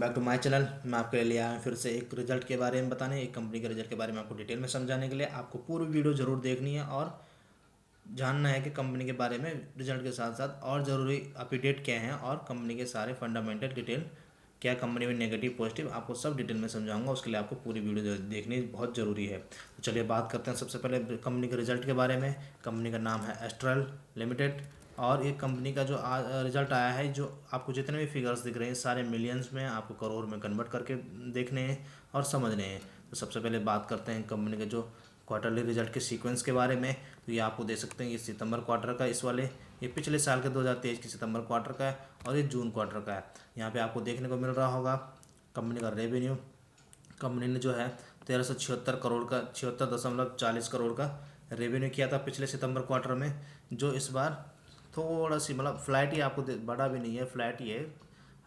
Back to my channel. मैं आपके लिए आया हूं फिर से एक रिजल्ट के बारे में बताने, एक कंपनी के रिजल्ट के बारे में आपको डिटेल में समझाने के लिए। आपको पूरी वीडियो ज़रूर देखनी है और जानना है कि कंपनी के बारे में रिजल्ट के साथ साथ और ज़रूरी अपडेट क्या हैं और कंपनी के सारे फंडामेंटल डिटेल क्या कंपनी में नेगेटिव पॉजिटिव आपको सब डिटेल में समझाऊंगा। उसके लिए आपको पूरी वीडियो देखनी बहुत ज़रूरी है। तो चलिए बात करते हैं सबसे पहले कंपनी के रिजल्ट के बारे में। कंपनी का नाम है एस्ट्रल लिमिटेड और ये कंपनी का जो रिजल्ट आया है, जो आपको जितने भी फिगर्स दिख रहे हैं सारे मिलियंस में, आपको करोड़ में कन्वर्ट करके देखने हैं और समझने हैं। तो सबसे पहले बात करते हैं कंपनी के जो क्वार्टरली रिजल्ट के सीक्वेंस के बारे में। तो ये आपको दे सकते हैं, ये सितंबर क्वार्टर का इस वाले, ये पिछले साल के 2023 के सितंबर क्वार्टर का है और ये जून क्वार्टर का है। यहाँ पे आपको देखने को मिल रहा होगा कंपनी का रेवेन्यू। कंपनी ने जो है 1376 करोड़ का 76.40 करोड़ का रेवेन्यू किया था पिछले सितंबर क्वार्टर में, जो इस बार थोड़ा सी मतलब फ्लैट ही आपको बड़ा भी नहीं है, फ्लैट ही है,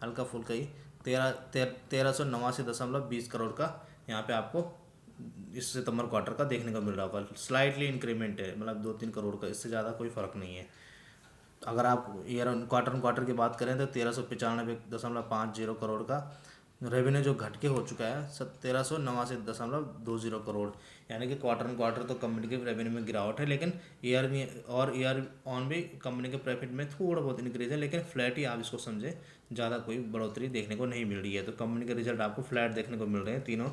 हल्का फुल्का ही 1389.20 करोड़ का यहाँ पे आपको इस सितंबर क्वार्टर का देखने को मिल रहा होगा। स्लाइटली इंक्रीमेंट है, मतलब 2-3 करोड़ का, इससे ज़्यादा कोई फ़र्क नहीं है। अगर आप ईयर ऑन क्वार्टर की बात करें तो 1395.50 करोड़ का रेवेन्यू जो घट के हो चुका है 1389.20 करोड़। यानी कि क्वार्टर तो कंपनी के रेवेन्यू में गिरावट है, लेकिन ईयर ऑन भी कंपनी के प्रॉफिट में थोड़ा बहुत इंक्रीज है, लेकिन फ्लैट ही आप इसको समझें, ज़्यादा कोई बढ़ोतरी देखने को नहीं मिल रही है। तो कंपनी के रिजल्ट आपको फ्लैट देखने को मिल रहे हैं तीनों,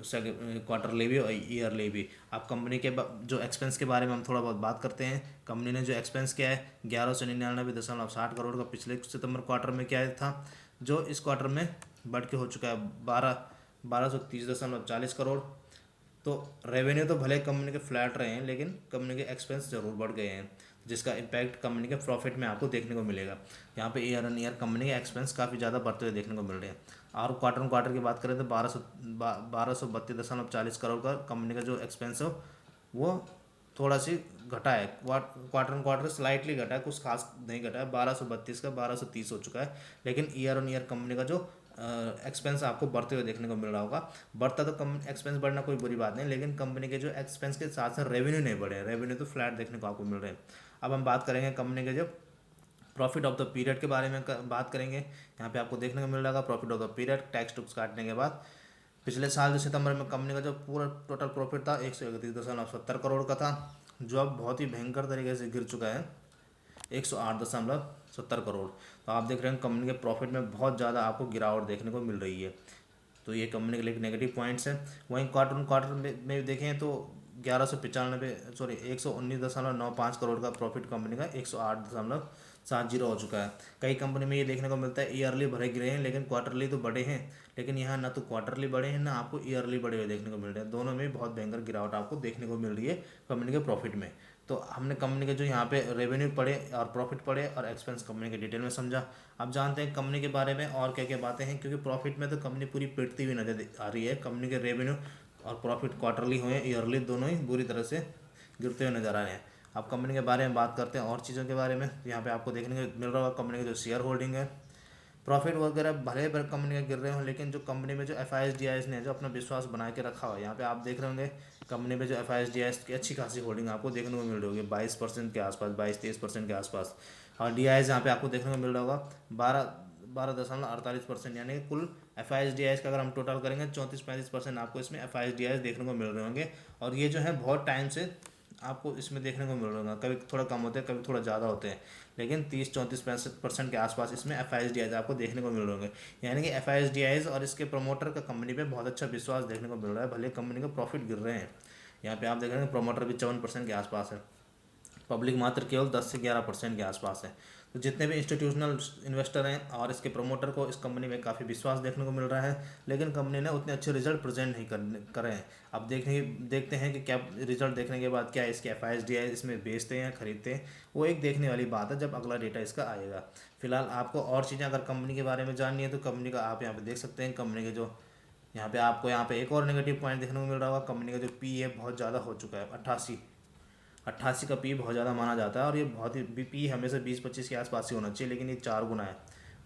क्वार्टरली भी और ईयरली भी। आप कंपनी के जो एक्सपेंस के बारे में हम थोड़ा बहुत बात करते हैं। कंपनी ने जो एक्सपेंस किया है 1199.60 करोड़ का पिछले सितंबर क्वार्टर में किया था, जो इस क्वार्टर में बढ़ के हो चुका है 1230.40 करोड़। तो रेवेन्यू तो भले कंपनी के फ्लैट रहे हैं, लेकिन कंपनी के एक्सपेंस ज़रूर बढ़ गए हैं, जिसका इम्पैक्ट कंपनी के प्रॉफिट में आपको देखने को मिलेगा। यहाँ पे ईयर ऑन ईयर कंपनी के एक्सपेंस काफ़ी ज़्यादा बढ़ते हुए देखने को मिल रहे हैं। और क्वार्टर की बात करें तो 1232.40 करोड़ का कंपनी का जो एक्सपेंस है वो थोड़ा सी घटा है। क्वार्टर स्लाइटली घटा है, कुछ खास नहीं घटा है। 1232 का 1230 हो चुका है, लेकिन ईयर ऑन ईयर कंपनी का जो एक्सपेंस आपको बढ़ते हुए देखने को मिल रहा होगा। बढ़ता तो कम एक्सपेंस बढ़ना कोई बुरी बात नहीं, लेकिन कंपनी के जो एक्सपेंस के साथ साथ रेवेन्यू नहीं बढ़े, रेवेन्यू तो फ्लैट देखने को आपको मिल रहे हैं। अब हम बात करेंगे कंपनी के जो प्रॉफिट ऑफ द पीरियड के बारे में बात करेंगे। यहाँ पे आपको देखने को मिल रहा है profit of the period tax takes काटने के बाद। पिछले साल जो सितंबर में कंपनी का जो पूरा टोटल प्रॉफिट था 131.70 करोड़ का था, जो अब बहुत ही भयंकर तरीके से गिर चुका है 108.70 करोड़। तो आप देख रहे हैं कंपनी के प्रॉफिट में बहुत ज़्यादा आपको गिरावट देखने को मिल रही है। तो ये कंपनी के लिए नेगेटिव पॉइंट्स हैं। वहीं क्वार्टर में देखें तो 119.95 करोड़ का प्रॉफिट कंपनी का 108.70 हो चुका है। कई कंपनी में ये देखने को मिलता है ईयरली भरे गिरे हैं, लेकिन क्वार्टरली तो बड़े हैं, लेकिन यहाँ ना तो क्वार्टरली बड़े हैं ना आपको ईयरली बड़े हुए देखने को मिल रहे हैं। दोनों में बहुत भयंकर गिरावट आपको देखने को मिल रही है कंपनी के प्रॉफिट में। तो हमने कंपनी के जो यहाँ पे रेवेन्यू पढ़े और प्रॉफिट पढ़े और एक्सपेंस कंपनी के डिटेल में समझा। अब जानते हैं कंपनी के बारे में और क्या क्या बातें हैं, क्योंकि प्रॉफिट में तो कंपनी पूरी पिटती हुई नजर आ रही है। कंपनी के रेवेन्यू और प्रॉफिट क्वार्टरली हुए ईयरली दोनों ही बुरी तरह से गिरते हुए नजर आ रहे हैं। अब कंपनी के बारे में बात करते हैं और चीज़ों के बारे में। यहाँ पे आपको देखने को मिल रहा होगा कंपनी का जो शेयर होल्डिंग है, प्रॉफिट वगैरह भले कंपनी का गिर रहे हो, लेकिन जो कंपनी में जो FISDIS ने जो अपना विश्वास बना के रखा हो, यहाँ पे आप देख रहे होंगे कंपनी में जो FISDIS की अच्छी खासी होल्डिंग आपको देखने को मिल रही होगी 22% के आसपास, 22-23% के आसपास। और DIS यहाँ पे आपको देखने को मिल रहा होगा 12.48%। यानी कि कुल FISDIS का अगर हम टोटल करेंगे 34-35% आपको इसमें FISDIS देखने को मिल रहे होंगे। और ये जो है बहुत टाइम से आपको इसमें देखने को मिल रहा होगा, कभी थोड़ा कम होते हैं कभी थोड़ा ज़्यादा होते हैं, लेकिन 30-34-65% के आसपास इसमें FISDIS आपको देखने को मिल रहे होंगे। यानी कि FISDIS और इसके प्रमोटर का कंपनी पे बहुत अच्छा विश्वास देखने को मिल रहा है, भले कंपनी का प्रॉफिट गिर रहे हैं। यहाँ पे आप देख रहे हैं प्रमोटर भी 54% के आसपास है, पब्लिक मात्र केवल 10 से 11% के आसपास है। तो जितने भी इंस्टीट्यूशनल इन्वेस्टर हैं और इसके प्रमोटर को इस कंपनी में काफ़ी विश्वास देखने को मिल रहा है, लेकिन कंपनी ने उतने अच्छे रिजल्ट प्रेजेंट नहीं करे हैं। अब देखते हैं कि क्या रिजल्ट देखने के बाद क्या इसके FISDIS इसमें बेचते हैं या खरीदते हैं, वो एक देखने वाली बात है जब अगला डेटा इसका आएगा। फिलहाल आपको और चीज़ें अगर कंपनी के बारे में जाननी है तो कंपनी का आप यहाँ पे देख सकते हैं। कंपनी के जो यहाँ पे एक और नेगेटिव पॉइंट देखने को मिल रहा होगा, कंपनी का जो पी है बहुत ज़्यादा हो चुका है, 88 का पी बहुत ज़्यादा माना जाता है। और ये बहुत ही पी हमेशा 20-25 के आसपास ही होना चाहिए, लेकिन ये 4 गुना है,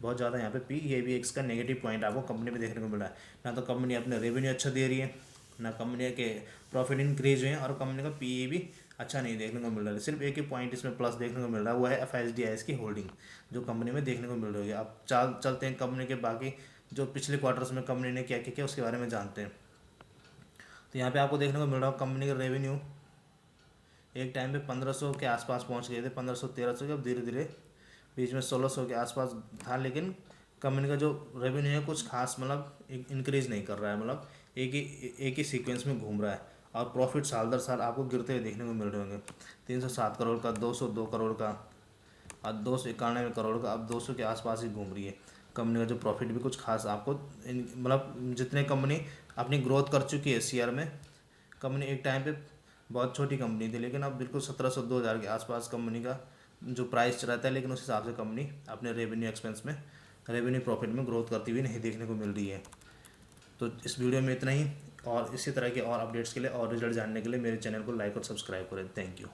बहुत ज़्यादा यहाँ पे पी। ये भी इसका नेगेटिव पॉइंट आपको कंपनी में देखने को मिल रहा है। ना तो कंपनी अपने रेवेन्यू अच्छा दे रही है, ना कंपनी के प्रॉफिट इंक्रीज हुए हैं, और कंपनी का पी भी अच्छा नहीं देखने को मिल रहा है। सिर्फ एक ही पॉइंट इसमें प्लस देखने को मिल रहा है, वो है FISDIS की होल्डिंग जो कंपनी में देखने को मिल रही है। अब चलते हैं कंपनी के बाकी जो पिछले क्वार्टर्स में कंपनी ने क्या क्या किया उसके बारे में जानते हैं। तो यहाँ पे आपको देखने को मिल रहा है कंपनी का रेवेन्यू एक टाइम पे 1500 के आसपास पहुँच गए थे, 1500 1300 के, अब धीरे धीरे बीच में 1600 के आसपास था। लेकिन कंपनी का जो रेवेन्यू है कुछ खास मतलब इंक्रीज नहीं कर रहा है, मतलब एक ही सीक्वेंस में घूम रहा है। और प्रॉफिट साल दर साल आपको गिरते हुए देखने को मिल रहे होंगे, 307 करोड़ का, 202 करोड़ का और 291 करोड़ का, अब 200 के आसपास ही घूम रही है। कंपनी का जो प्रॉफिट भी कुछ खास आपको मतलब जितने कंपनी अपनी ग्रोथ कर चुकी है शेयर में, कंपनी एक टाइम पे बहुत छोटी कंपनी थी लेकिन अब बिल्कुल 1700 2000 के आसपास कंपनी का जो प्राइस रहता है, लेकिन उस हिसाब से कंपनी अपने रेवेन्यू एक्सपेंस में, रेवेन्यू प्रॉफिट में ग्रोथ करती हुई नहीं देखने को मिल रही है। तो इस वीडियो में इतना ही, और इसी तरह के और अपडेट्स के लिए और रिजल्ट जानने के लिए मेरे चैनल को लाइक और सब्सक्राइब करें। Thank you.